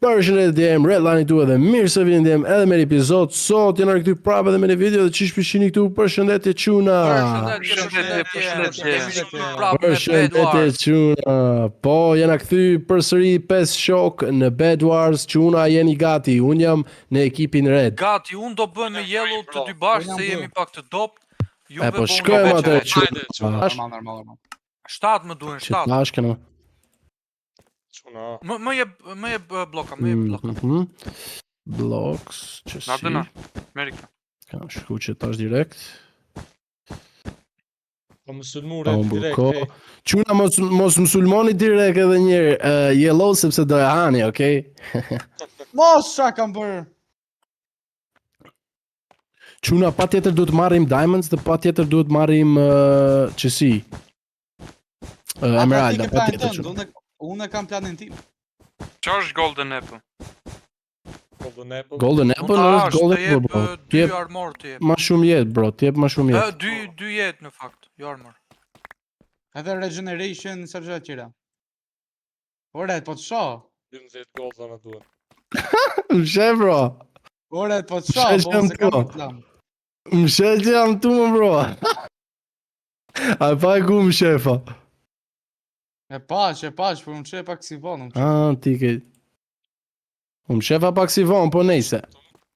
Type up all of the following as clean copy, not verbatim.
Përshëndetje, Redline këtu edhe mirë se vini ndjem edhe me një epizod. Sot jena rikthyer prapë edhe me një video dhe çish pishini këtu. Përshëndetje çuna. Përshëndetje çuna. Po jena kthy përsëri 5 shok në Bed Wars. Çuna jeni gati. Un jam në ekipin Red. Gati, unë do bëhem me Yellow të dy bashkë se jemi pak të dopt. E po shkojmë atë çuna. Normal. 7 më duhen, 7. Bashkë. Më jep bloka, më jep bloka. Blocks, që si. Nadena, Amerika. Kam shku që tash direkt. Po më sulmure direkt. Çuna mos më sulmoni direkt edhe njerë Yellow sepse do e hani, okay? Mos sa kam bërë. Çuna patjetër duhet marrim diamonds dhe patjetër duhet marrim çesi. Emerald, patjetër. Unë kam planin tim. Çfarë është Golden Apple? Golden Apple është Golden Apple, bro. Ti jep 2 armor ti jep. Ma shumë jetë, bro. Ti jep ma shumë jetë. 2 jetë në fakt, jo armor. Edhe regeneration sa gjëra tjera. Ore, po të shoh. 12 golda na duhet. Më shef, bro. Ore, po të shoh, po se kam plan. Më shef që jam tu, më bro. A pa e ku më shefa? E pash, po më qe pak si vonë. Ti ke... Më shefa pak si vonë, po nejse.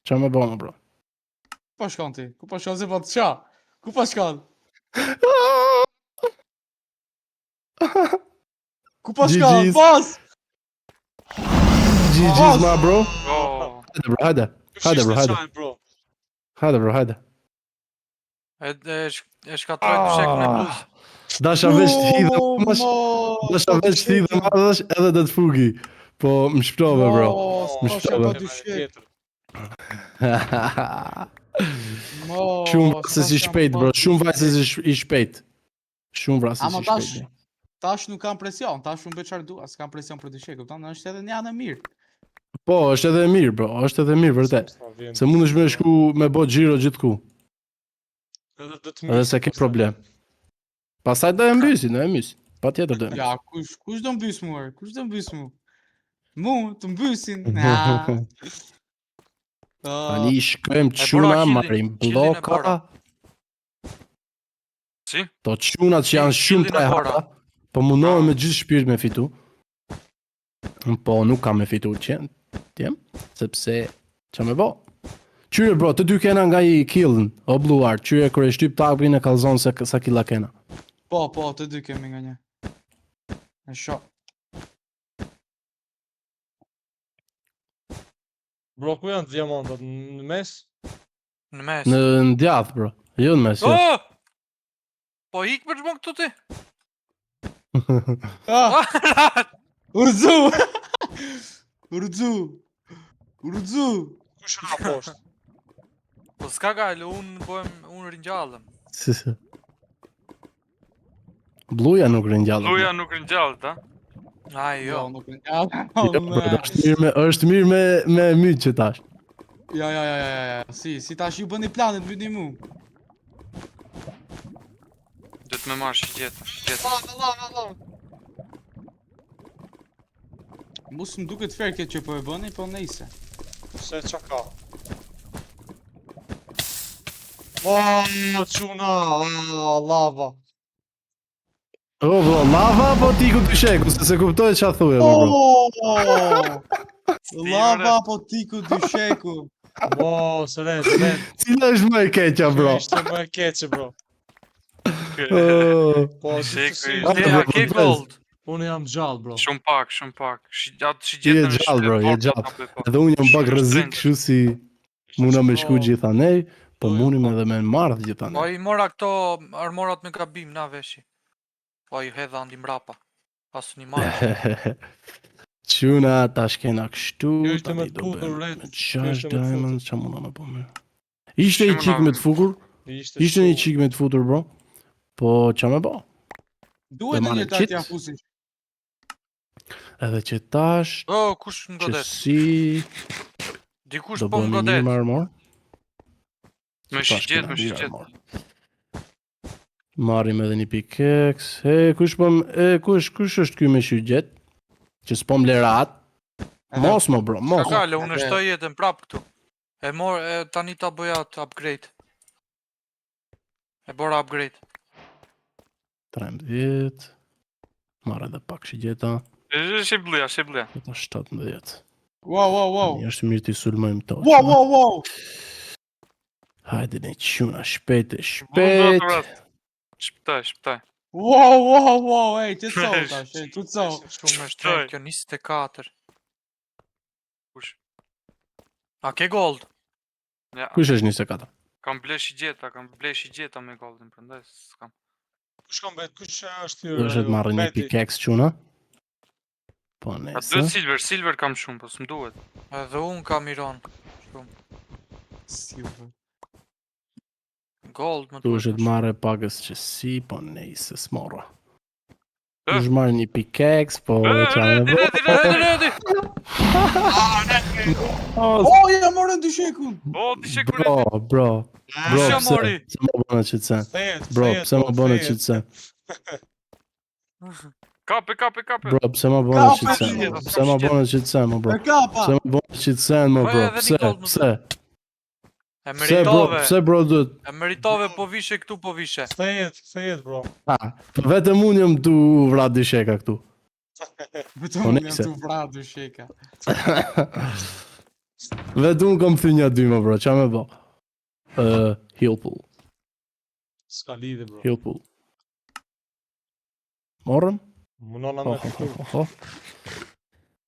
Qa me bëmë, bro? Ku po shkon ti? Ku po shkon se po të qa? Ku po shkon? Ku po shkon? Pas! GG's, ma, bro. Hajde, bro. Hajde. E shkatroj të shek në plus. Dasha veç të hidhe madhësh edhe dhe të fugi. Po më shptove, bro. Më shptove. Shumë vrasës i shpejt, bro. Shumë vrasës i shpejt. Tash nuk kam presion. Tash unë beqar dua. S'kam presion për të shek. Kupton? Është edhe një anë mirë. Po, është edhe mirë, bro. Është edhe mirë, vërtet. Se mundesh me shku me bo xhiro gjithku. Edhe se ke problem. Pastaj do e mbys, patjetër do e mbys. Ja, kush do mbys mua? Kush do mbys mua? Mu të mbysin. Tani shkojmë çuna, marrim bloka. Si? To çunat që janë shumë të hapa, po mundohem me gjithë shpirt me fitu. Po nuk kam me fitu qenë, sepse që me bo. Qyre, bro, të dy kena nga i killën, o bluar, qyre kër e shtyp tapin e kalzon sa killa kena. Po, të dy kemi nga një. E shoh. Bro, ku janë diamantat? Në mes? Në mes. Në djath, bro. Jo në mes, jo. Po ik për çmon këtu ti? Urzu! Kush është poshtë? Po s'ka gale, unë ringjallëm. Bluja nuk ringjallëm. Bluja nuk ringjallët, a? Ai, jo. Nuk ringjallëm. është mirë me mytë që tash. Ja. Si tash ju bëni planet, bëni mu. Dhe të me marrë shqitjet. Allah. Mus më duket fair këtë që po e bëni, po nejse. Se qa ka? Quna, lava. Bro, lava po tiku të sheku, se kuptoj qa thuje, bro. Lava po tiku të sheku. Sëret. Cila është më e keqa, bro? Ishte më e keqe, bro. A ke gold? Unë jam gjallë, bro. Shumë pak. Je gjallë, bro, je gjallë. Edhe unë jam pak rëzik, kështu si muna me shku gjitha nej, po munim edhe me marrë gjitha nej. Po i mora këto armorat me gabim, na veshi. Po i hedha ndi mrapa. Pasë një marrë. Quna, tash kena kështu, tani do bëjmë 6 diamonds, qa muna me bëmë. Ishte një qik me të fukur, bro, po qa me bë. Duhet në një tatja fusin. Edhe që tash, kush më godet? Qësi, Dikush do po më bëjmë godet. një marmor. Me shqitjet. Marim edhe një pickaxe. Kush është ky me shqitjet? Që s'po m'lerat. Mos më bro, mos. Kale, unë shtoj jetën prap këtu. E mor, tani ta bëja të upgrade. E bora upgrade. 13. Marrë edhe pak shigjeta. Shibluja. Ata 17. Wow. Një është mirë t'i sulmojmë to. Wow. Hajde ne quna, shpejt. Shpëtaj. Wow, ej, që co tash, që co? Shumë e shtrenjtë, kjo 24. Kush? A ke gold? Ja, Kush është 24? kam blesh i gjeta me goldin, prandaj s'kam. Kush kam bet, kush është Është të marrë një pickaxe quna? Po A nese. duhet silver kam shumë, po s'm duhet. Edhe unë kam iron. Shumë. Silver. Gold më Tu duhet. është të marrë pagës që si, po nese s'morra. Tu është marrë një pickaxe, po qanë e Redi! Oh, ja morën dy shekun. O, ti shekun Bro, ja mori? pse më bënë qëtësen? Thejet, Bro, pse më bënë qëtësen? Kape. Bro, pse më bënë qëtësen? Pse më bënë qëtësen, më bro? E kapa. Pse më bënë qëtësen, më bro? Pse? E Pse, bro? meritove. Pse, bro, duhet? E meritove po vishe këtu po vishe. Thejet, bro. Vetëm unë jam tu vrat dy sheka këtu. Vetëm Po unë nese. jam të vra dy sheka. Vetëm unë kam thy një dy, më bro, qa me bo? Heal pool. Ska lidhe, bro. Heal pool. Morëm? Munona Ho, me ho, këtu. ho, ho.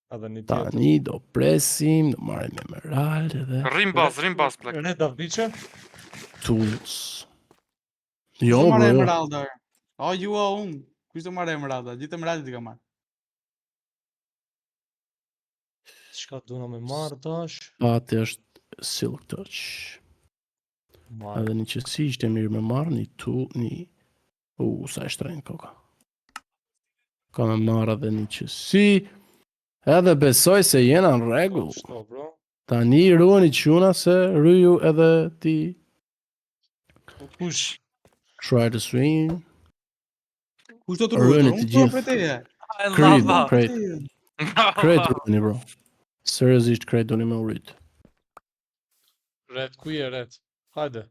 Edhe një tjetër. Tani do presim, do marrim emerald edhe Rrim bas plak. Ne da vdiqe? tools. Jo, Jo, bro. Marrë bro. emeralda. O, ju o unë. Kush të marrë emeralda? Gjithë emeralda ti ka marrë. Çka duna me marrë tash? Pati është silk touch. Edhe një qësi ishte mirë me marrë, një tool, një... sa e shtrenjë koka. Ka me marrë edhe një qësi. Edhe besoj se jena në regull. Shto, bro. Tani ruani quna se ryu edhe ti Kush? try to swing. Kush do të Ruani ruhet? të Unë gjithë. për teje. Creed, Lava. Creed ruani, bro. Seriozisht Creed ruani me urit. Red, ku je red? Hajde.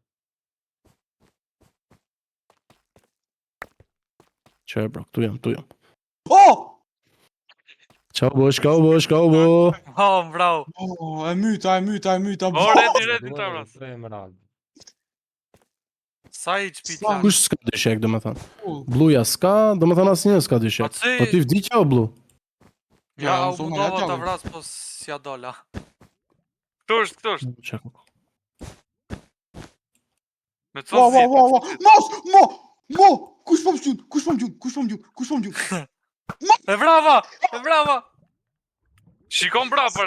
Qe bro, këtu jam. Oh! Qau bo. Oh, bravo. Oh, e myta. O, redi ta vras. Emerald. Sa i qpit Sa- lan. Kush s'ka dyshek, do me thënë? Oh, Bluja s'ka, do me thënë asë një s'ka dyshek. Po Po ti vdiqja o blu? Ja, Ja, u unë mundova ja ta gjallë. vras, po s'ja dola. Këtu është. Qeko. Me co Wow. Mo! Kush po më gjun? E brava! Shikon brapa,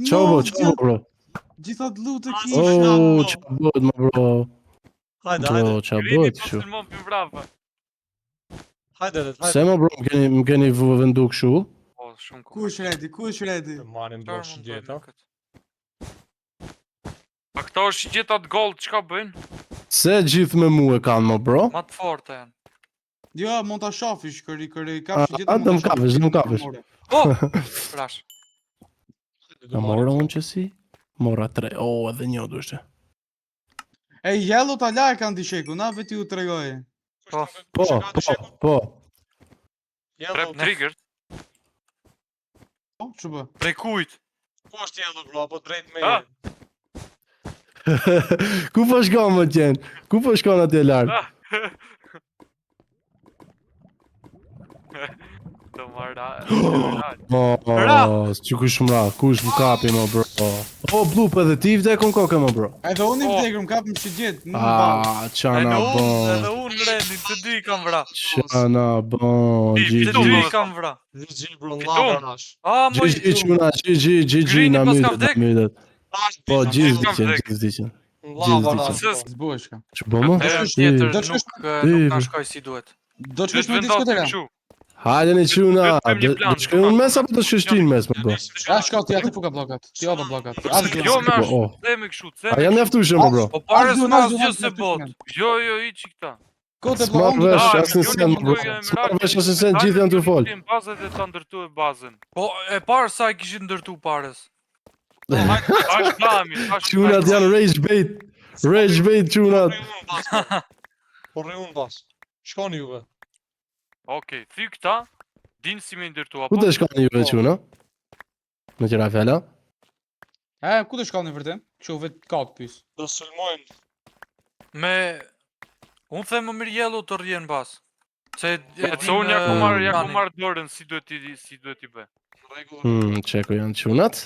Qau bo, bro. Gjithat lutë Oh, kisha. qa bëhet, ma bro. Bro, qa bëhet po këshu? filmon pi brapa. Hajde. Se ma bro, më keni vendu këshu? Po, shumë ku. Kush redi? Marim Çfarë mund bëjmë me këtë? A këto është gjetat gold, çka bëjnë? Se gjithë me mu e kanë, ma bro? Ma të forta janë. Jo, mund ta shafish, këri kafsh gjithë. A, dëm kapesh. Oh! Prash. A mora unë që si? Mora 3, edhe një dushte. E yellow ta la e kanë disheku, na veti u tregoj. Po. Trap trigger. Po, çu bë? Prej kujt? Po është yellow bro, apo drejt me. Ah. Ku po shkon më qenë? Ku po shkon atje lartë? Të marra. Që kush më kapi më bro. O, blup edhe ti vdekon koke më bro. Edhe unë i Oh. vdekur, më kapëm shigjet, më ballë. Qana bon. Edhe unë redi, të dy i kam vra. Qana bon. Të dy GG. i kam vra. GG bro, Fiton. lava nash. A, moj. GG quna, GG, Grini na pas ka mytet, vdek? na mytet. Po, gjithë Kam vdek. vdiqen. Lava nash. nash. Zbuhesh ka. Që bo më? Tjetër Do të shkosh- nuk na shkoj si duhet. Do të shkosh me diskoteka. Hajde në quna, Vetëm një plan, do shkoj unë mes apo do shkoj ti në mes më bro? Ja shko ti aty fuka bllokat. Ti hapa bllokat. Jo, më Po, themi kështu, A janë mjaftueshëm më bro? Po pare Ashtu, s'ma ashtu, zgjë ashtu, se ashtu, bot. ashtu. Jo, iqi këta. Kote S'marr bla vesh unë. asnjë sen, bro. S'marr vesh asnjë sen, gjithë janë të fol. Bazën dhe ta ndërtuaj bazën. Po, e parë sa e kishin ndërtu parës. Tash dami, Çunat janë rage bait. Rage bait çunat. Po rri unë bas. Shkoni juve. Okej, thy këta, din si me ndërtu Ku apo? të shkoni juve çuna? Në qëra fjala? Ku të shkallë në vërtet? Kështu vetë ka të pys. Do sulmojnë. Me... Unë them më mirë jellu të rrjen bas. Se E co unë ja ku marr dorën si duhet i bë. Në rregull. Çeku janë çunat.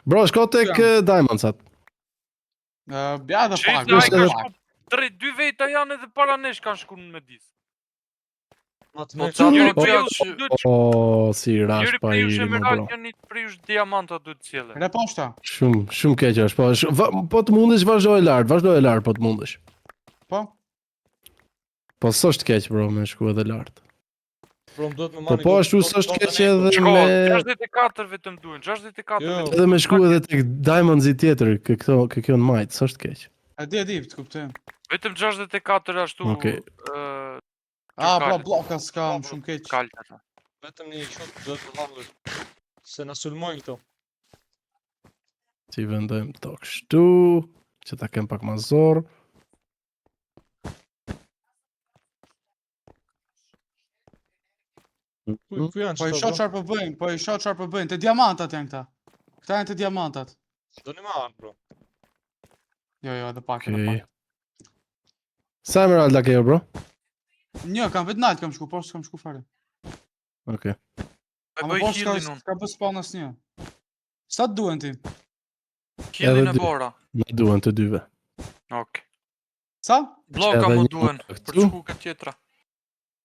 Bro, shko tek Diamondsat. Ja dhe Çfarë pak. ka edhe- shku? 2 veta janë edhe para nesh kanë shku në Medis. Matë Po me ca Njëri do prej t'jell jush O, si rash Njëri pa prej jush iri, mo, emerald, bro. njëri prej jush diamanta duhet sjellë. Re poshta. Shumë keq është, po. Po të mundesh vazhdo e lart, po të mundesh. Po? Po s'është keq, bro, me shku edhe lart. Bro, më duhet me Po mani. po ashtu s'është keq edhe Shko, me 64 vetëm duhen, 64 Jo. vetëm. edhe me shku edhe tek Diamondsi tjetër, kjo në majt, s'është keq. E di, të kuptoj. Vetëm 64 ashtu. Okej. Bro, bloka s'kam, shumë keq. Kalta. Vetëm një shot duhet të hallë. Se na sulmojnë këto. Si vendojmë to kështu, që ta kem pak ma zor. Ku janë Po i çto? shoh çfarë po bëjnë, të diamantat janë këta. Këta janë të diamantat. Do një marr, bro. Jo, edhe pak, Okej. Sa emeralda ke, bro? Një, kam vetë nalt, kam shku, poshtë s'kam shku fare. Okej. E Ama bëj poshtë healin unë. s'ka bë spawn asnjë. Sa të duen ti? Healin e Edhe dy. bora. Në duhen të dyve. Okej. Sa? Bloka Edhe më një duen. këtu. Për çku ka tjetra.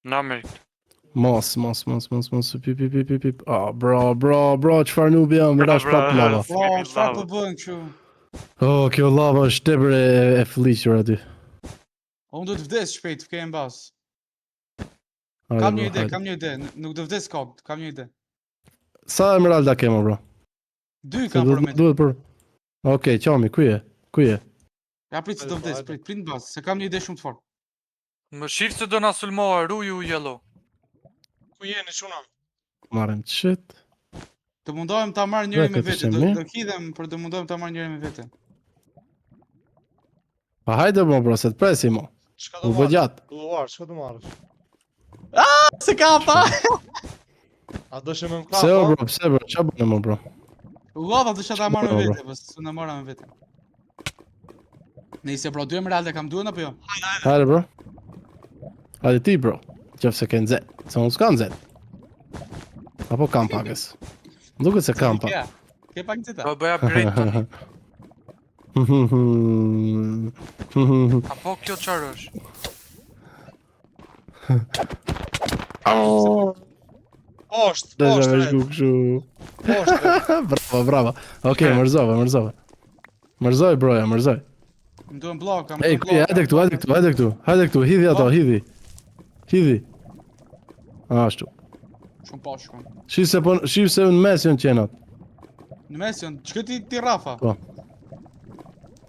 Na merit. Mos, pip. Ah, bro, çfarë nubi jam, rash prap lava. Po, çfarë po bën kështu? Oh, kjo lava është tepër e fliqur aty. Unë do të vdes shpejt, fke në bas. Hajde, Kam bro, një ide, hajde. nuk do vdes kot, kam një ide. Sa emeralda ke, mo, bro? 2 Se kam për me. duhet për... Okej, qami, ku je? Ja prit se do vdes, prit në bas, se kam një ide shumë të fortë. Më shif se do na sulmohe, ruju jello. Ku jeni çuna? Marrem shit. Të mundohem ta marr njëri me këtë vete, ishte mirë. do hidhem, për të mundohem ta marr njëri me vete. Pa hajde, bro, se të presi, mo. Çka U do bë marr? gjatë. Kulluar, çka do marrësh? Se ka pa! A do shë me më Pse, kapa? bro, pse, bro, qa bëne, mo, bro? Lava të ta marr me Bro, bro. vete, po s'u na mora me vete. Nëse bro, 2 emeralda kam duhen apo jo? Hajde, bro. Hajde ti, bro. Qef se ke nxet. Se unë s'kam nxet. Apo kam pakës. Duket se kam pak. Ke pak nxeta. Do bëj upgrade tani. Apo kjo çfarë është? Poshtë, Desha me poshtë, shku kështu. poshtë. Bravo. Okej, mërzove. Mërzoj, broja, mërzoj. Më duhen bloka, më Ej, duhen kuj, hajde këtu, hidhi ato, hidhi. Ashtu. Shumë poshtë shkon. Shif se në mes janë qenat. Në mes janë, çka ti Rafa? Po.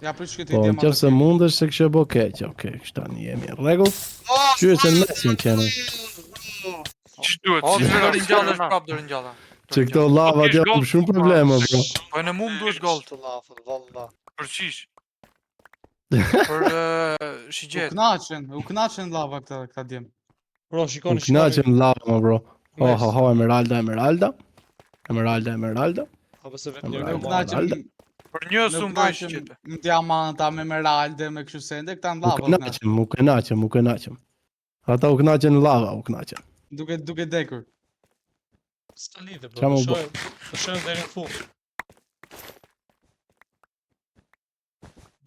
Ja prit çka ti Po, në diamant. qef se mundesh se kështë e bo keq. Okej, kështu tani jemi në rregull. Qyre që në mes janë qenat. Ç'i duhet? O, si do duhet? rinjallesh prap do rinjalla. Që këto lava Kish t'japë gold, shumë probleme, bro. Po në mund duhet gold. Të lafët, valla. Për qish? Për U shigjet. knaqen lava këta djem. Bro, Më shikoni, knaqen lava, mo, bro. Mes. Ho, emeralda. Apo se vetë Emerald. njëri Nuk u knaqen- marrë. knaqen Për një Nuk sum bëj knaqen shigjet. në diamanta, me emeralde, me kështu sende, këta në lava. Mu kënaqem. Ata u knaqen në lava, u knaqen. Duke dekur. S'ka lidhe, Qa bro. më bo? Të shojmë deri në fund.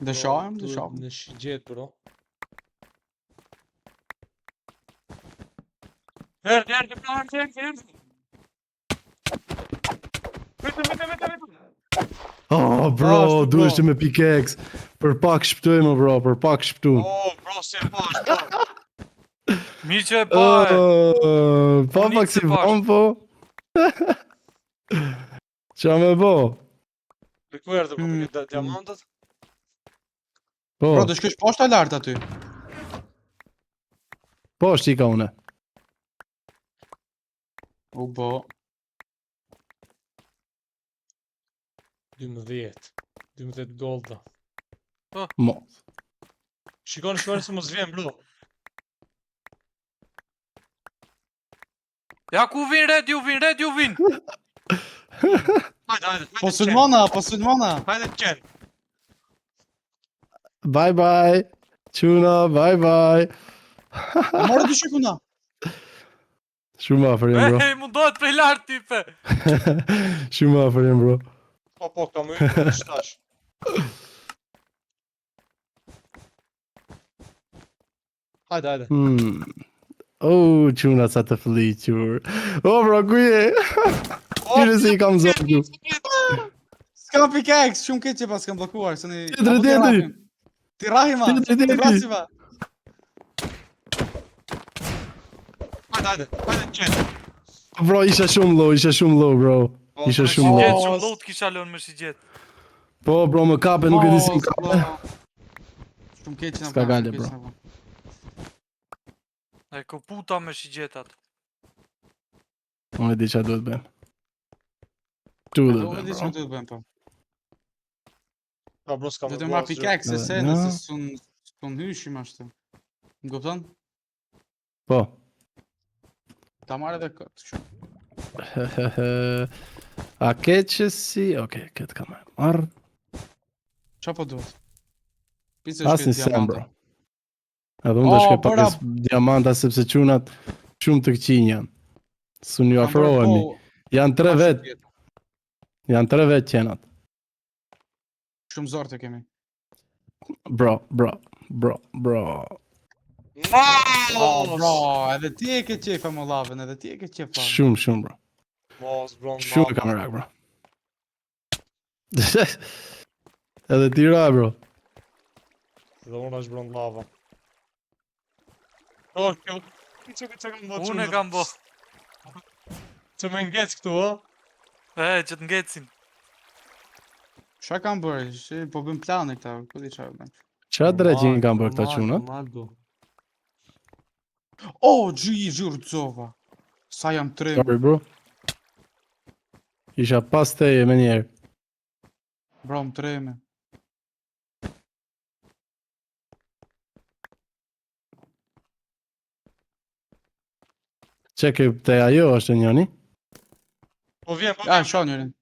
Dë shohem. Në shigjet, bro. Herë, Vetëm. Oh, bro, Ashtu, duhesh bro. të me pickaxe. Për pak shpëtojmë, bro, për pak shpëtu. Oh, bro, si e pash, bro. Miqe e pa e. Pa Unik pak se si pash. vam, po. Qa me bo? Për ku erdhe, bro, për diamantët? Po, Bro, do shkosh poshtë a lart aty? Po, shtika une. U bo. 12 golda. Mo. Shikoni shfarë se mos vjen, bro. Ja ku vin red, ju vin. Hajde. Po sulmona. Hajde të qenë. Bye bye. Quna, bye bye. E morë dy shikuna. Shumë afër jem, bro. Ej, mundohet prej lart type. Shumë afër jem, bro. Po, kam ujtë në shtash. Hajde. Oh, quna sa të fliqur. Oh, bro, ku je? Qyre si I kam zonë ju. S'kam pickaxe, shumë keq që pas kam bllokuar, se ne. Tjetri. Ti rahima. Tjetri. Ti brasiva. Hajde të qenë. Bro, isha shumë low, bro. Isha shumë Gjet, low. shumë lot kisha lënë me shigjet. Po, bro, më kape, nuk e di si më kape. Shumë keq na. S'ka gale, bro. E ku puta me shigjetat. Unë e di qa duhet bëjmë. Tu duhet Unë di bëjmë, çfarë bro. duhet bëjmë po. Ka bro s'kam Do të marr pickaxe se Ja. nëse s'un hyshim ashtu. Më kupton? Po. Ta marrë edhe këtë kështu. A ke që si... Okej, këtë kam e marrë. Qa po duhet? Pise As një shkret sen, diamante. bro. Edhe unë do shkoj bëra- pakës diamanta sepse qunat shumë të këqinj janë. Su një afrohemi. Janë 3 vetë. Janë 3 vetë qenat. Shumë zor të kemi. Bro. Bro, edhe ti e ke qefa më lavën, edhe ti e ke qefa. Shumë, bro. Mos, bro, Shumë kam rak, bro. Edhe ti ra, bro. Dhe unë është bron lava. Oh, kjo... Që kam bo Unë e kam bo. Që me ngec këtu, o? Që të ngecin. Qa kam bërë? Po bëm plane këta, ku di qa bëm. Qa dregjin kam bërë këta qunat? Oh, gjurëzova. Sa jam tregu. Sorry, bro. Isha pas teje me njerë. Bro, më treme. Qeke te ajo është njëni? Po vjen, Ja, sho njërin.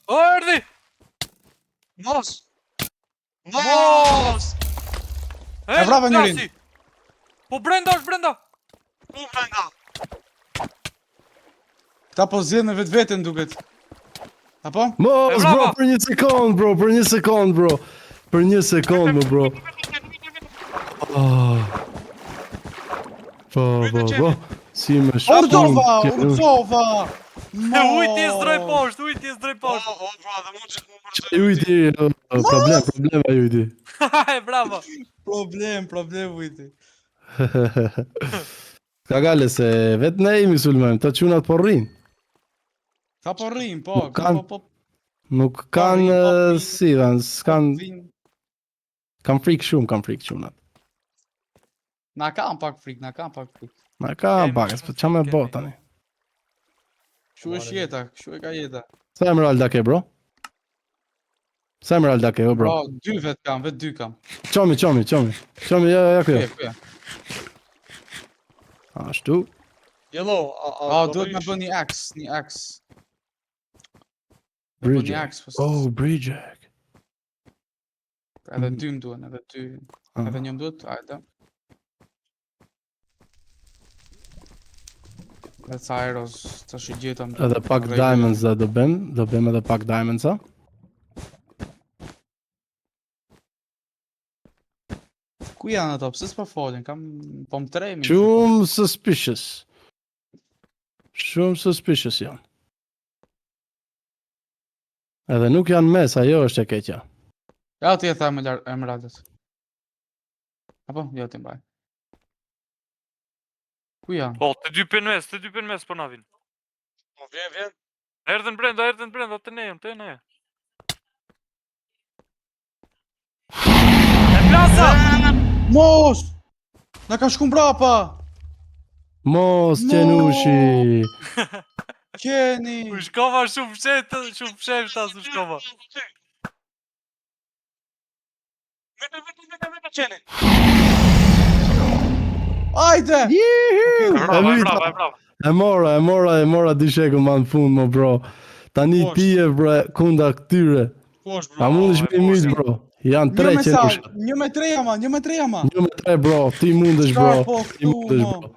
O, erdi! Mos! E vrapa njërin. plasi! Po brenda është brenda! Ku vrenda? Këta po zjedh me vetë vetën duket. Apo? Mos, E bro, brava! për një sekund, bro. Për një sekund, më, bro. Po. Si më shpun. Urdova! Ujti is droj poshtë, O, bro, dhe mu që të më Që ujti, problem a ujti. E bravo! Problem ujti. Ka gale se vetë ne imi sulmojmë, të qunat po rrinë. Ka po rrim, po. Nuk Ka kanë- po... Nuk kanë, rrinë, si dhanë, s'kanë, vinë. kanë frikë shumë qunat. Na kam pak frik. Na ka Kemi, bakës, po qa me kemi. bo tani. Kështu është jeta, kështu e ka jeta. Sa emeralda ke, bro? Sa emeralda ke, o, bro? Bro, 2 vet kam, vet 2 kam. Qomi, ja kjo. Kuja. Ashtu. Yellow, Duhet me bë një axe. Bridge. Një axe, po. Oh, bridge. Edhe 2 më duhen, edhe 2. Ah. Edhe një më duhet, hajde. Edhe ca arrows, të shi gjetëm. Edhe pak diamonds dhe do bëm edhe pak diamonds, a? Ku janë ato? Pse s'po folin? Po më tremi. Shumë suspicious janë. Edhe nuk janë mes, ajo është e keqja. Ja, ti e tha me emeraldet. Apo? Jo, ti mbaj. Ku janë? Po, të dy për mes po na vin. Po vjen. Erdhen brenda, të ne. E plasa! Mos! Na ka shku mbrapa! Mos, No! Qenushi. Keni! U shkova shumë fshetë as u shkova. Vete qeni. Ajde! Jiu! Bravo, bravo, bravo. E mora 2 shekull ma në fund, mo bro. Tani Poshtë. ti e bre kunda këtyre. Posh bro. A mundesh me myt, poshtë. bro? Janë 3 Një me sa, Qenusha. 1-3 ama, 1-3 ama. 1-3, bro. Ti mundesh, bro. Çfarë po Ti këtu, mundesh, mo? bro.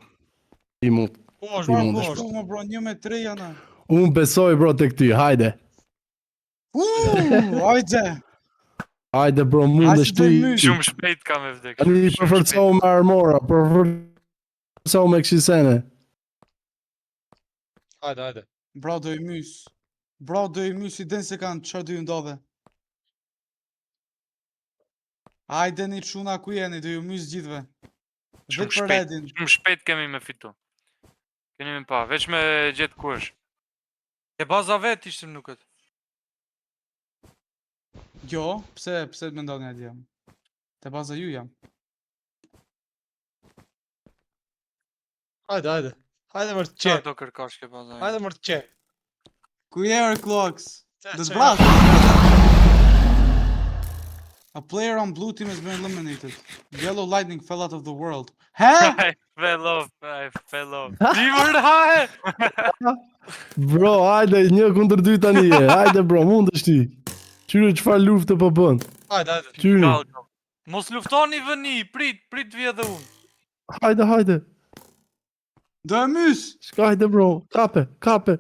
Ti mund. Posh Çfarë bro. po mundesh, këtu, mo, bro, 1-3 jana. Unë besoj, bro, tek ty. Hajde. Ajde! Hajde, bro, mundesh Hajde, ti. mysh. Shumë shpejt ka me vdek. Tani përforcohu me armora, përforcohu me kësisene. Hajde. Bro, do i mys. Bro, do i mys i den se kanë çfarë do ju ndodhe. Ajde një çuna ku jeni, do ju mys gjithve. Shumë Vetë për shpejt. Redin. Shumë shpejt kemi me fitu. Keni me pa, veç me gjetë ku është. E baza vet ishim nuket. Jo, pse mendoni atë jam? Te baza ju jam. Hajde. Hajde më të Çfarë qeni. do kërkosh ke baza? Hajde më të qeni. Ku je Clocks? Do të çe. vras. A player on blue team has been eliminated. Yellow lightning fell out of the world. Hè? I fell off. Ti vërhaje! Bro, hajde, 1-2 tani e. Hajde, bro, mundesh ti. Qyre çfarë lufte po bën. Hajde. Qyre. Kallë. Mos luftoni vëni, prit vi edhe unë. Hajde. Do e mys. Shka hajde, bro. Kape.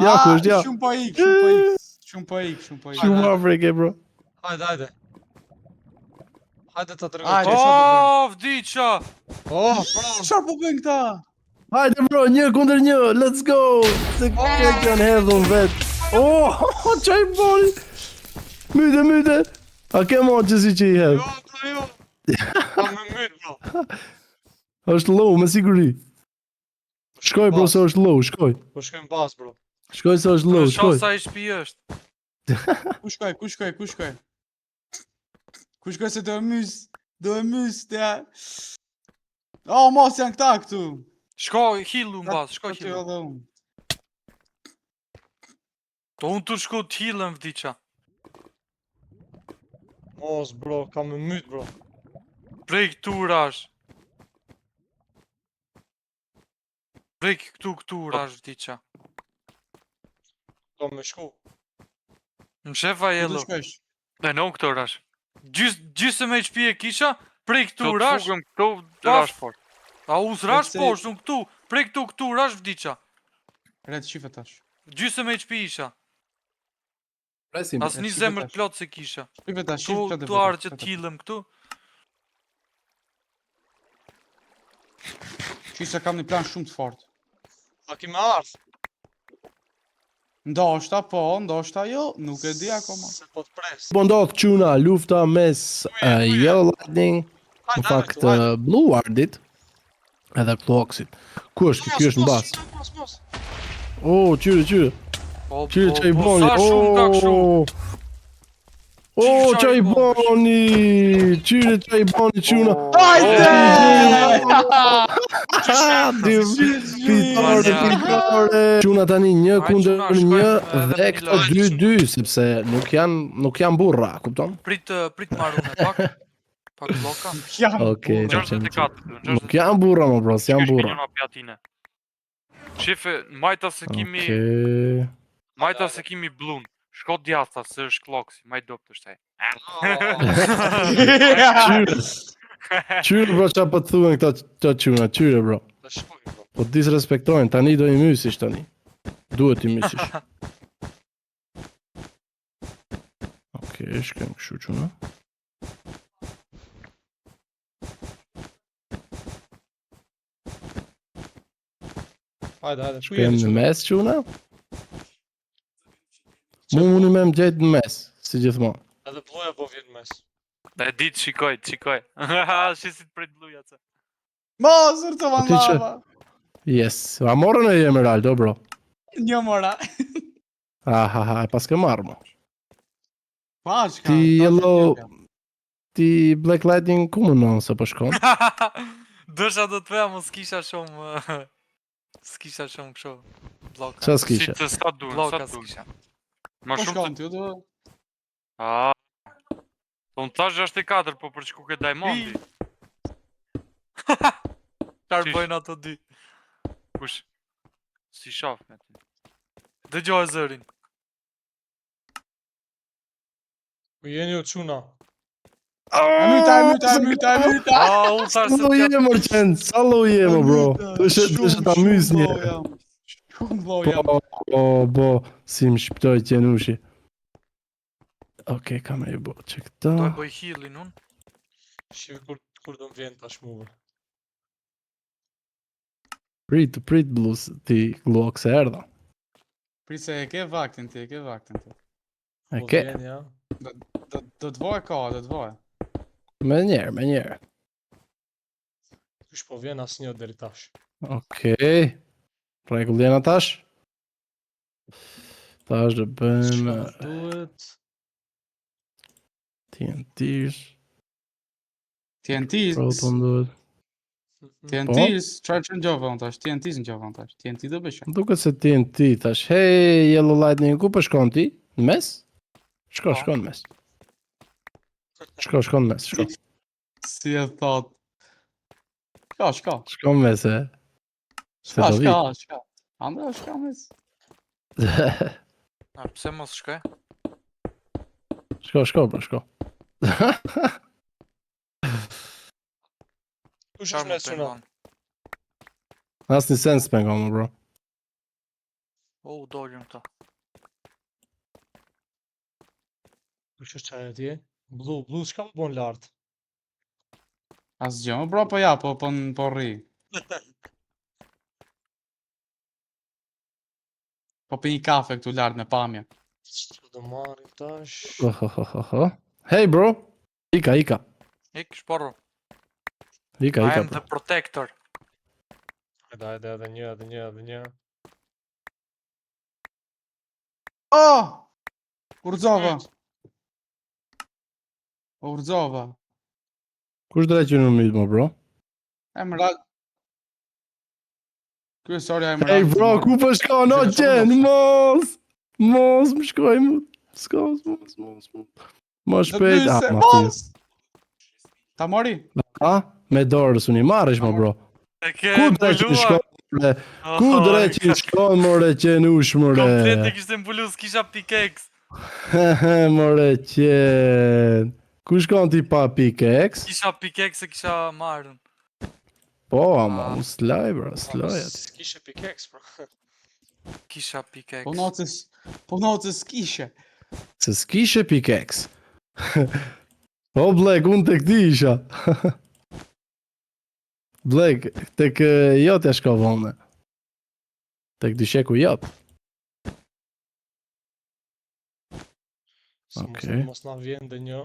Ja, ku është, ja. Shumë po ik. Shumë Afrike, bro. Hajde. Hajde ta tregoj. Hajde. Oh, Oh, vdiqa! bro. Çfarë po bëjnë këta? Hajde, bro, 1-1, let's go. Se ke kanë hedhun vet. Oh, çaj boli. Myte. A ke mo që si që i hedh? Jo. Kam me myt bro. është low, me siguri. Shkoj, bro, se është low, shkoj. Po shkojmë bas bro. Shkoj se është low, Shoh shkoj. sa i shtëpi është. Ku shkoj? Ku shkoj se do e mys, ja. Oh, mos janë këta këtu. Shko healu mbas, shko Aty healu. edhe unë. To unë të shku të healën vdiqa. Mos bro, kam me myt bro. Prej këtu rash. Prej këtu rash vdiqa. Kam me shku. Në shefa Ku do yellow. shkosh? Dhe non këto rash. Gjysëm HP e kisha, prej këtu Këtu rash. fugëm këtu rash fort. A us rash se- poshtë, unë këtu. Prej këtu rash vdiqa. Red shife tash. Gjysëm HP isha. Presim. As një zemër plot se kisha. Shife tash, Tu arë që t'hilëm këtu. Qisa kam një plan shumë të fort. A ki me ardh? Ndoshta po, ndoshta jo, nuk e di akoma. Se po të pres. Po ndodh quna, lufta mes Yellow Lightning, në fakt Blue Wardit, edhe Clocksit. Ku është? Ky është në bas. Mos. Oh, qyre. Po, Qyre që i boni. sa shumë ka kështu. Oh, që i boni. Qyre që i boni quna. Hajde! Fitore. Quna tani 1-1 shkojmë dhe edhe këto 2-2, sepse nuk janë burra, kupton? Prit marrune pak. Pak loka. Jam. Okej. 64. Nuk janë burra, më bro, s'janë burra. Shife, majta se kimi Okej. Majta se kimi blun. Shko djatha se është kloksi, maj do të shtaj. Qyre, bro, qa po të thuen këta quna, qyre, bro. Ta shkoj bro. Po të disrespektojnë, tani do i mysish tani. Duhet i mysish. Okej, shkem këshu quna. Hajde. Ku Shkem jeni në quna? mes quna. Mundi me më gjetë në mes, si gjithmonë. Edhe bluja po vjen mes. Dhe ditë shikoj. Shisit prit bluja që. Mos, urtë Po ti që? mandava. Yes, a morën e Emerald, o bro. Një mora. Ha, e pas ke marrë, mo. Pa, çka? Ti Yellow, ti Black Lightning ku munon se po shkon? Dësha do të veja, mos kisha shumë... S'kisha shumë kështu. Bloka. Qa Si s'kishe? të sa duhen, Bloka sa duhen. s'kisha. Ma Po shumë shkon të... ti, do. A. Po më thash 64, po për çku ke Diamondi? Çfarë Qish? bëjnë ato dy? Kush? Si shaf me ti. Dëgjoj zërin. Ku jeni o çuna? E myta. Ah, u thash se Sallo t'ja je mor qenë, sallo je më bro. Dëshë ta mys një. Shumë vlo jam. Po, si më shptoj qenushi. Okej, kam e bo që këta. Do e bëj healin unë. Shive kur do më vjen tash muve. Prit blues ti Glock se erdha. Prit se e ke vaktin ti, E Po ke, vjen, ja. Do të vaj ka, do të vaj. me njerë. Kush po vjen asnjë deri tash. Okej. Rregull jena tash. Tash do bëjmë Çfarë duhet? TNT's. TNT's, Proton duhet. TNT's, çfarë ngjova unë tash? TNT's ngjova unë tash. TNT do bësh. Duket se TNT tash. Hey, Yellow Lightning, ku po shkon ti? Në mes? Po. Shko në mes. Shko në mes, shko. Si e thot. Shka. Shko në mes, e. Se do vi. Shka. Andra, shka mes. A, pse mos shkoj? Shko, bro, shko. Kush Çfarë është me më çuna? pengon? As një sens pengon, më, bro. O, u dolën këta. Kush është çaja ti? Blue çka më bën lart? Asgjë, më bro, po ja, po rri. Po pi një kafe këtu lart me pamje. Çfarë do marrim tash? Hey, bro. Ika. Ik, shporro. Ika, I am bro. the protector. Hajde, edhe një. Oh! Urdzova. Kush drejt që në mytë, më, bro? Emerald. Ky sorry Emerald. Hey, bro, ku po shkon? O, qenë, mos, më shkoj, mos. Më shpejt, ma Mos! Ta mori? A? Me dorës unë i marrësh, më, bro. E ke Ku drejt që mbuluar? shkon, bre? Ku drejt që shkon, more, qenush, more? Komplet e kishte mbulu, s'kisha pickaxe. More, qenë. Ku shkon ti pa pickaxe? Kisha pickaxe e kisha marrën. Po, ama, u slaj, bro, slaj ati. S'kishe pickaxe, bro. Kisha pickaxe. Po nocës s'kishe. Se s'kishe pickaxe. O, Black, unë të këti isha. Black, tek jot e shkova unë. Tek dysheku jot. Okej. Mos na vjen dhe një.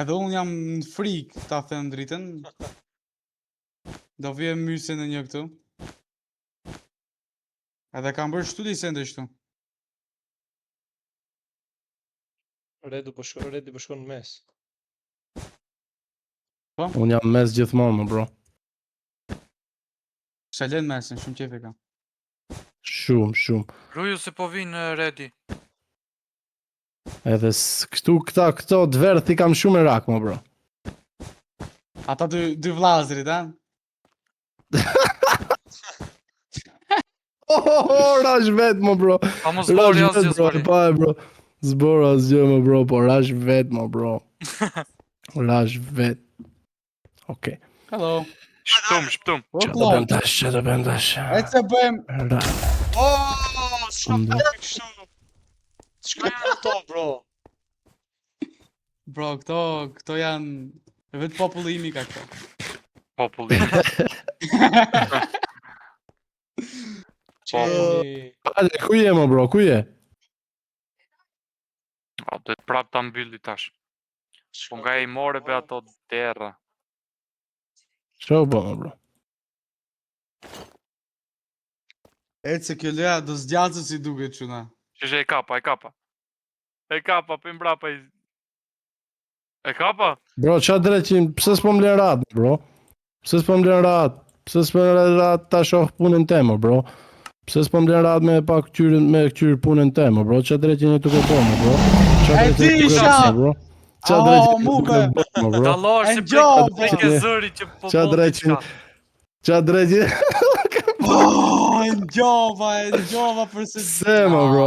Edhe unë jam në frikë, ta them dritën. Do vje myse në një këtu. Edhe kam bërë shtu sende shtu. Redi po shkon në mes. Unë jam mes gjithmonë, më, bro. Shalen mesin, shumë qefi kam. Shumë. Ruju se po vinë ready. Edhe këto dverë ti kam shumë e rak, më, bro. Ata dy vlazrit, ha? Rash vet, më, bro. Pa mos bori asgjë zbori. Pa, bro. Zbor asgjë, më, bro, po rash vet, më, bro. Rash vet. Okej. Hello. Shpëtum. O, Që do bëm tash? E që bëjmë? Oh, s'ka kështu. Çka janë to, bro? Bro, këto janë vetë populli imi ka këto. Populli. Qeni. Hajde, ku je, më, bro, ku je? A, do të prap ta mbylli tash. Po nga i more be ato terra. Shko po, më, bro. E që kjo leja do zgjatës si duke quna. Që e kapa. E kapa, për mbrapa i E kapa? Bro, qa dreqin, pse s'po m'len rat, bro? Pse s'po m'len rat? Pse s'po m'len rat ta shoh punën teme, bro? Pse s'po m'len rat me pa këqyr punën teme, bro? Qa dreqin e tuke bo, bro? Qa E dreqin e tuke disha! bo, bro? Qa Oh, dreqin e muve! tuke bo, bro? Dallar E si ngjova! prej ke zëri që po Qa bën dreqin, diçka. qa dreqin, Oh, e ngjova për se... pse, më, bro?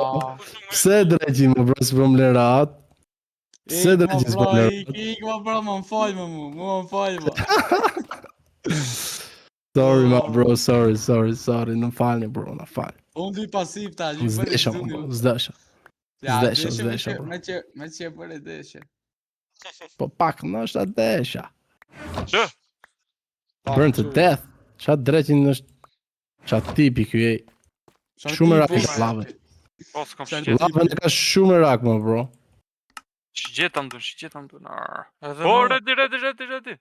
Pse dreqin, më, bro, s'po m'len rat? Pse dreqin s'po m'len rat? Ik, ma bro, më falj më falj më. Sorry, ma, bro, sorry, në falni, bro, në falni. Unë di pasiv ta, ju për e Zdesha, zuni. bro, zdesha. Ja, Zdesha, deshe zdesha, bro. me që për e deshe. Po pak në është atë desha. Që? Burn to death. Qa dreqin është... Qa tipi kjo e... Shumë rak tipi, e lave. Po, s'kom Qa shqet. Lave në ka shumë rak, më, bro. Shqetam tu, narr. Edhe Po, mu. redi.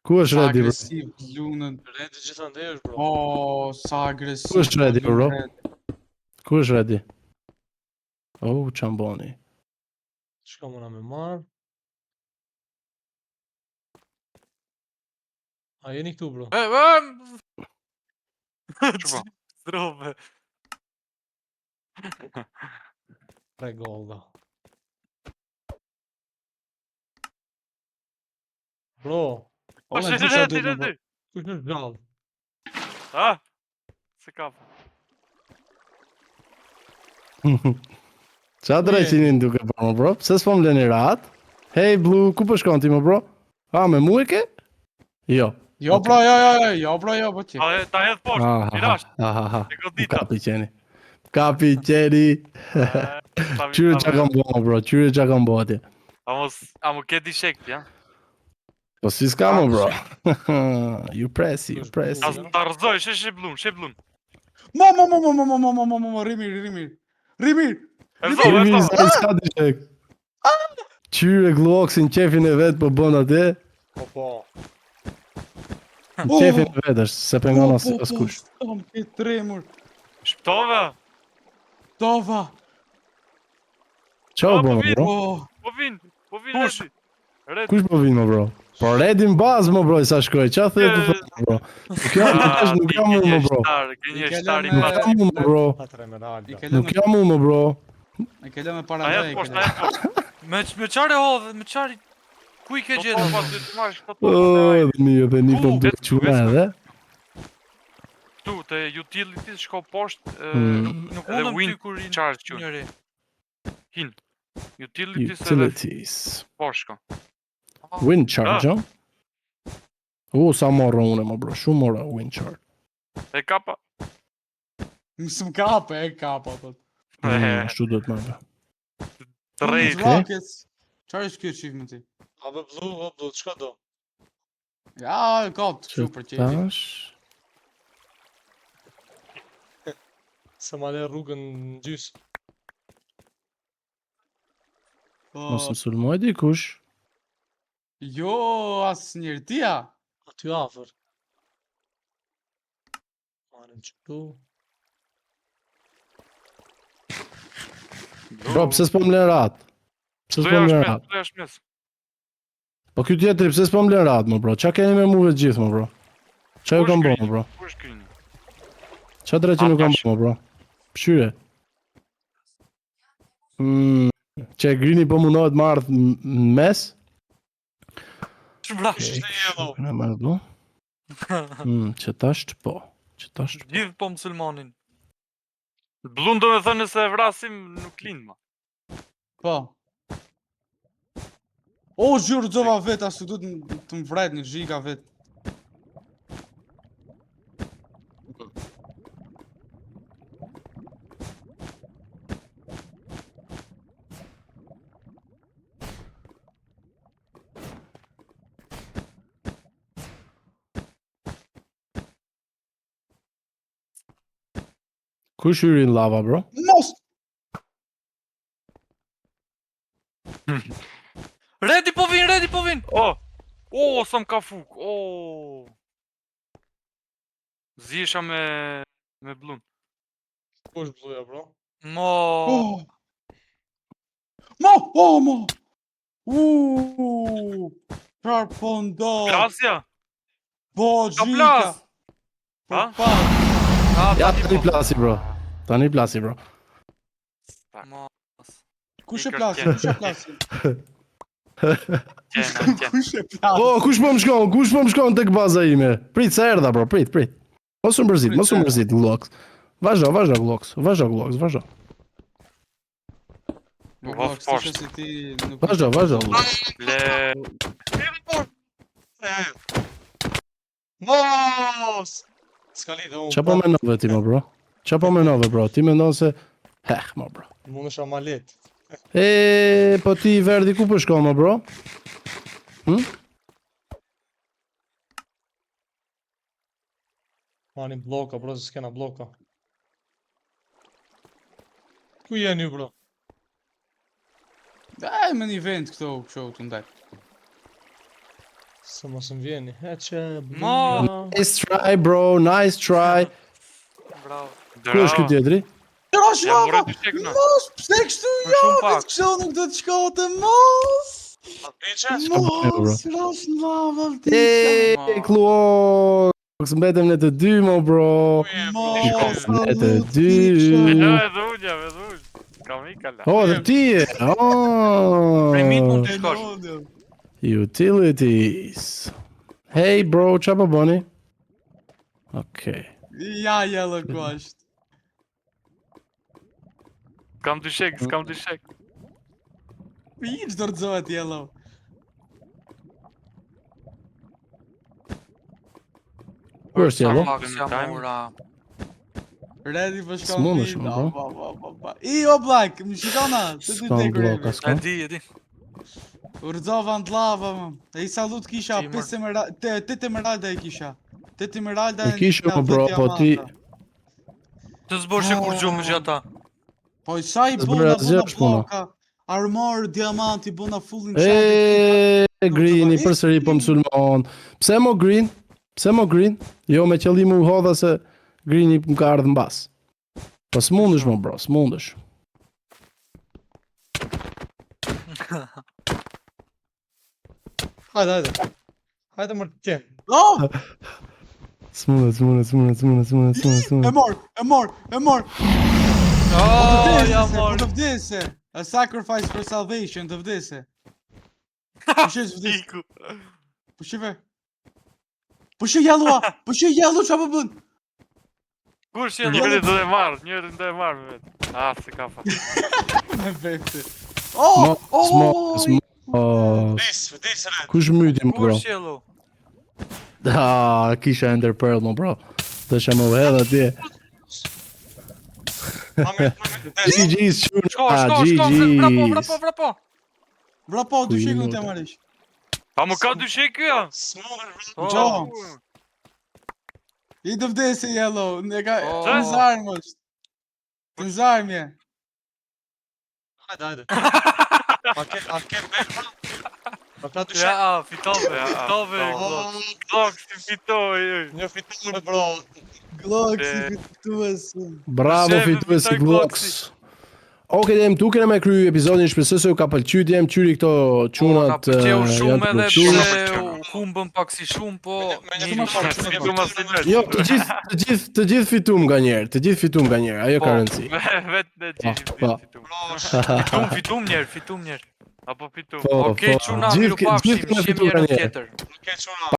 Ku është Sa ready, bro? agresiv lunën. Redi gjithandej është, bro. Oh, sa agresiv. Ku është ready, bro? lunë. Ku është ready? Oh, qamboni. Shka mëna me marr. A jeni këtu, bro? Që po? Zdrove. 3 golda. Bro, Po, Ola, dysha duhet më redi. kush është gjallë? Ha? Se kapa. Qa dreqinin duke po, më, bro? Pse s'po m'leni rat? Hey, Blue, ku po shkon ti, më, bro? A, me mu e ke? Jo. Jo, bro, jo, po që. Ta hedh poshtë, tirash. E godita. Kapi qeni. Kapi qeni. Qyre qa kam bo, më, bro? Qyre qa kam bo atje? A mu keti shekti, ja? Po si s'ka, më, bro? You presi. As ta rëzoj, shep blun. Mo, rimir. E vdo. Rimi, s'ka di shek. Qyre Glocksin qefin e vetë po bon atje. Po. Qefin e vetë është, se pengon askush. Kam ke tremur. Shptove? Tova. Qa u bo, më, bro? Oh, Po vin, redi. Kush po vinë, më, bro? Po redi në bazë, më, bro, i sa shkoj. Qa the të thëtë, bro? Nuk jam unë, më, bro. Gënje shtari Nuk jam unë, më, bro. Patre me ralda. i ke Nuk jam unë, më, bro. lëmë Ta parandaj. hedh poshtë. Me qare hodhe, me qare... Ku i ke Po, gjetur? po, ty të marrësh këto O, edhe një po më duke quna edhe. Tu, te utilities shko poshtë, Nuk edhe mundëm win ty kur i charge që. njëri. Hin. Utilities edhe Utilities. poshtë shko. Wind charge, jo? Sa morë une, më, bro. Shumë morë wind charge. E kapa. Më kape, e kapa, po. Shtu do të marrë. Të rejt. Rockets. Qarë është kjo achievement ti? A be blu, çka do? Ja, ka të kështu për qefi. Tash... Se ma le rrugën në gjysë. Mos më sulmoj dikush. Jo, asë njërë tia. Aty afër. Marrim qëtu. Bro, pse s'po m'len rat? Pse s'po m'len rat? Do jash mes. Po kjo tjetëri, pse s'po m'len rat, më, bro? Qa keni me muve gjithë, më, bro? Qa ju kam bo, më, bro? Ku është krini? Qa dreqin ju kam bo, më, bro? Pshyre. Që grini po mundohet më ardhë në mes? Shbra. Në më ardhë, që tash të po. Gjithë po musulmanin. Blun do me thënë se e vrasim nuk lind ma. Po. O, zhjurë zova vet, asë du të më vret një zhika vet. Ku shyrin lava, bro? Mos! Redi po vin! O, sa m'ka fuk, o. Zisha me blun. Ku është bluja, bro? Mo... Oh! Mo! Çfarë po ndodh? Plasja? Po Ka xhika. plas! Po Ha? pa. Ja, tani plasi, bro. Tani plasi, bro. Mos. Kush e Ikër plasi? tjenë. Kush e plasi? Tjena. Kush e plasi? Oh, kush po më shkon tek baza ime? Prit, se erdha, bro, prit. Mos u mërzit, Glox. Vazhdo, Glox. Vazhdo. Nuk Po, Glox, poshtë. tisha si ti nuk... Vazhdo, Glox. Le... Mos! S'ka lidhë unë. Qa po menove ti, më bro? Qa po menove, bro? Ti mendon se... Heh, më bro. Mund është amalet. Po ti Verdi ku po shkon, më bro? Mani bloka, bro, se s'kena bloka. Ku jeni ju, bro? Daj me një vend këto kështu të ndaj. Se mos më vjeni. Heqe, Mo! Nice try, bro, nice try. Bravo. Ku është ky tjetri? Qërash Ja, more lava! të shek në. Mos! Pse kështu Më shumë jo? pak. Kështu nuk do të shkote, mos! bro? Mos! Qërash lava, vdisha! Eee, Klox, mbetëm në të dy, mo bro. Mos! E të salut, dy. Kisha. Edhe unë. Kam i kalla. Oh, dhe ti e. Oh. Premit mund të shkosh. Elodem. Utilities. Hey, bro, qa po bëni? Okej. Ja, jellë ku është. Kam të shek, s'kam të shek. I që dorëzohet jellë. Ku është jello? Pak si amura. Ready për shkon S'mundesh, vit. mo, I o Black, më shikona, të dy S'kam tek bloka, revi. E s'kam. di. Urdzova në lava, më. E i salut kisha, Ti, mor. 5 emeralda, 8 emeralda e kisha. 8 emeralda E kisha, mo, bro, po ti... Të zbosh e kur gjumë gjata. Po i sa i Të bona, zbëra zgjash puna. bloka. Armor, diamanti, bona full enchanted. Greeni, përsëri po mësulmon. Pse mo Green? Jo me qëllim u hodha se Greeni më ka ardhë mbas. Po s'mundesh mo bro, s'mundesh. Hajde. Hajde mërë të qenë. Oh! S'mundet. E mor! Oh, ja mor. Të vdese! A sacrifice for salvation, të vdese. Pushes vdes. Iku. Pushive. Pushi jellua! Pushi jellu qa po bën? Kush që njëri do e marrë, njëri do e marrë me vetë. Ah, se ka fa. Me vete. Oh! Vdes, red. Kush myti mo bro? Kur sjellu? Kisha Ender Pearl mo bro. Dhe shë më hedha atje. GG's quna, GG's. Vrapo. Vrapo, dy Ku i shikun lutem. të marish. Pa më ka dy shek kjo? Gjo. I të vdese jello, ne ka... Oh. Të nëzarmë është. Të nëzarmë je. Hajde. A ke bërë? A ka dy shek? Ja, fitove. Glock si fitoj. Një fitore, bro. Glock si fituesi. Bravo, Shefi, fituesi fitoj Glox. Oke, dem, tu kena me kryu episodin, shpresoj se u ka pëlqyer, dem qyri këto çunat Na pëlqeu shumë janë edhe të pëlqyer. pse u humbëm pak si shumë, po Shumë fort, shumë Fitu ma si vetë. Jo, të gjithë fitum nga njerë, ajo ka rëndësi. Vetë në gjithë Po. fitu. fitum njerë. Apo fitum. Po, Okej, çuna, Gjithë miru pafshim, kemi shihemi fituar herë njerë. tjetër. Nuk e quna.